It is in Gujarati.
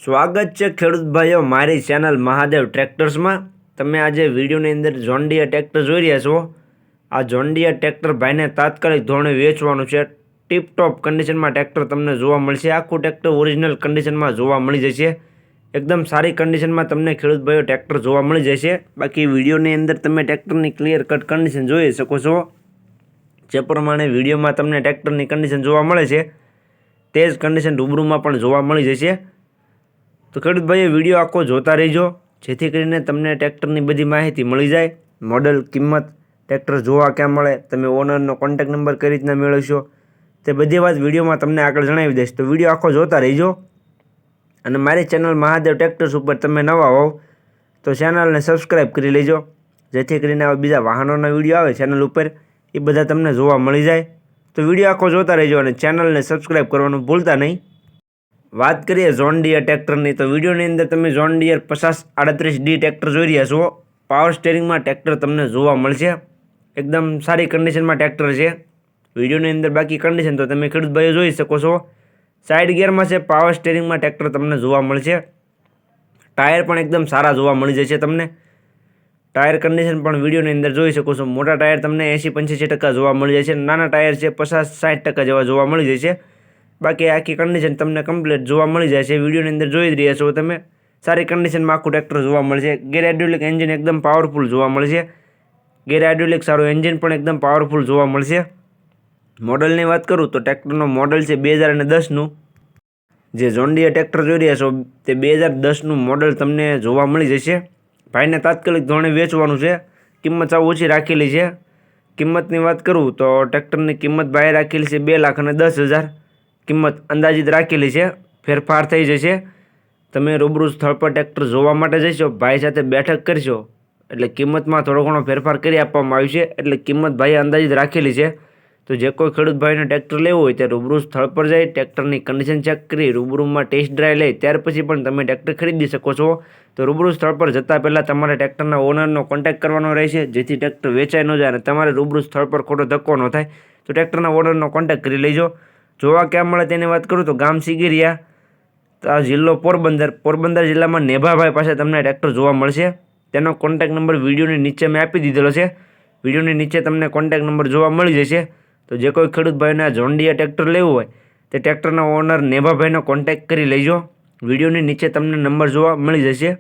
સ્વાગત છે ખેડૂત ભાઈઓ મારી ચેનલ મહાદેવ ટ્રેક્ટર્સમાં। તમે આજે વિડીયોની અંદર જોન ડીયર ટ્રેક્ટર જોઈ રહ્યા છો। આ જોન ડીયર ટ્રેક્ટર ભાઈને તાત્કાલિક ધોરણે વેચવાનું છે। ટીપટોપ કન્ડિશનમાં ટ્રેક્ટર તમને જોવા મળશે। આખું ટ્રેક્ટર ઓરિજિનલ કન્ડિશનમાં જોવા મળી જશે। એકદમ સારી કન્ડિશનમાં તમને ખેડૂત ભાઈઓ ટ્રેક્ટર જોવા મળી જશે। બાકી વિડીયોની અંદર તમે ટ્રેક્ટરની ક્લિયર કટ કન્ડિશન જોઈ શકો છો। જે પ્રમાણે વિડીયોમાં તમને ટ્રેક્ટરની કન્ડિશન જોવા મળે છે તે જ કન્ડિશન રૂબરૂમાં પણ જોવા મળી જશે। તો ખેડૂત ભાઈઓ વિડીયો આખો જોતા રહેજો, જેથી કરીને તમને ટ્રેક્ટરની બધી માહિતી મળી જાય। મોડલ, કિંમત, ટ્રેક્ટર જોવા ક્યાં મળે, તમે ઓનરનો કોન્ટેક્ટ નંબર કઈ રીતના મેળવશો, તે બધી વાત વિડીયોમાં તમને આગળ જણાવી દઈશ। તો વિડીયો આખો જોતા રહેજો। અને મારી ચેનલ મહાદેવ ટ્રેક્ટર્સ ઉપર તમે નવા હોવ તો ચેનલને સબસ્ક્રાઈબ કરી લેજો, જેથી કરીને આવા બીજા વાહનોના વિડીયો આવે ચેનલ ઉપર એ બધા તમને જોવા મળી જાય। તો વિડીયો આખો જોતા રહેજો અને ચેનલને સબસ્ક્રાઈબ કરવાનું ભૂલતા નહીં। વાત કરીએ જોન ડીયર ટ્રેક્ટરની, તો વિડીયોની અંદર તમે જોન ડીયર 5038D ટ્રેક્ટર જોઈ રહ્યા છો। પાવર સ્ટેરિંગમાં ટ્રેક્ટર તમને જોવા મળશે। એકદમ સારી કન્ડિશનમાં ટ્રેક્ટર છે। વિડીયોની અંદર બાકી કન્ડિશન તો તમે ખેડૂત ભાઈઓ જોઈ શકો છો। સાઇડ ગિયરમાં છે, પાવર સ્ટેરિંગમાં ટ્રેક્ટર તમને જોવા મળશે। ટાયર પણ એકદમ સારા જોવા મળી જશે તમને। ટાયર કન્ડિશન પણ વિડીયોની અંદર જોઈ શકો છો। મોટા ટાયર તમને 80-85% જોવા મળી જશે। નાના ટાયર છે 50-60% જેવા જોવા મળી જશે। બાકી આખી કન્ડિશન તમને કમ્પ્લીટ જોવા મળી જાય છે। વિડીયોની અંદર જોઈ જ રહ્યા છો તમે, સારી કન્ડિશનમાં આખું ટ્રેક્ટર જોવા મળશે। ગેર હાઇડ્રોલિક એન્જિન એકદમ પાવરફુલ જોવા મળશે। ગેર હાઇડ્રોલિક સારું એન્જિન પણ એકદમ પાવરફુલ જોવા મળશે। મોડલની વાત કરું તો ટ્રેક્ટરનો મોડલ છે 2010નું। જે જોન ડીયર ટ્રેક્ટર જોઈ રહ્યા છો તે 2010નું મોડલ તમને જોવા મળી જશે। ભાઈને તાત્કાલિક ધોરણે વેચવાનું છે। કિંમત સાવ ઓછી રાખેલી છે। કિંમતની વાત કરું તો ટ્રેક્ટરની કિંમત ભાઈએ રાખેલી છે 2,10,000। કિંમત અંદાજિત રાખેલી છે, ફેરફાર થઈ જશે। તમે રૂબરૂ સ્થળ પર ટ્રેક્ટર જોવા માટે જશો, ભાઈ સાથે બેઠક કરશો એટલે કિંમતમાં થોડો ઘણો ફેરફાર કરી આપવામાં આવશે। એટલે કિંમત ભાઈએ અંદાજિત રાખેલી છે। તો જે કોઈ ખેડૂત ભાઈને ટ્રેક્ટર લેવું હોય તે રૂબરૂ સ્થળ પર જઈ ટ્રેક્ટરની કન્ડિશન ચેક કરી રૂબરૂમાં ટેસ્ટ ડ્રાઈવ લઈ ત્યાર પછી પણ તમે ટ્રેક્ટર ખરીદી શકો છો। તો રૂબરૂ સ્થળ પર જતાં પહેલાં તમારે ટ્રેક્ટરના ઓનરનો કોન્ટેક્ટ કરવાનો રહેશે, જેથી ટ્રેક્ટર વેચાઈ ન જાય અને તમારે રૂબરૂ સ્થળ પર ખોટો ધક્કો ન થાય। તો ટ્રેક્ટરના ઓનરનો કોન્ટેક્ટ કરી લેજો। જોવા ક્યાં મળે તેની વાત કરું તો ગામ સિગિરિયા, જિલ્લો પોરબંદર। પોરબંદર જિલ્લામાં નેભાભાઈ પાસે તમને ટ્રેક્ટર જોવા મળશે। તેનો કોન્ટેક્ટ નંબર વિડીયોની નીચે મેં આપી દીધેલો છે। વિડીયોની નીચે તમને કોન્ટેક્ટ નંબર જોવા મળી જશે। તો જે કોઈ ખેડૂત ભાઈને આ જોન ડીયર ટ્રેક્ટર લેવું હોય તે ટ્રેક્ટરના ઓનર નેભાભાઈનો કોન્ટેક્ટ કરી લેજો। વિડીયોની નીચે તમને નંબર જોવા મળી જશે।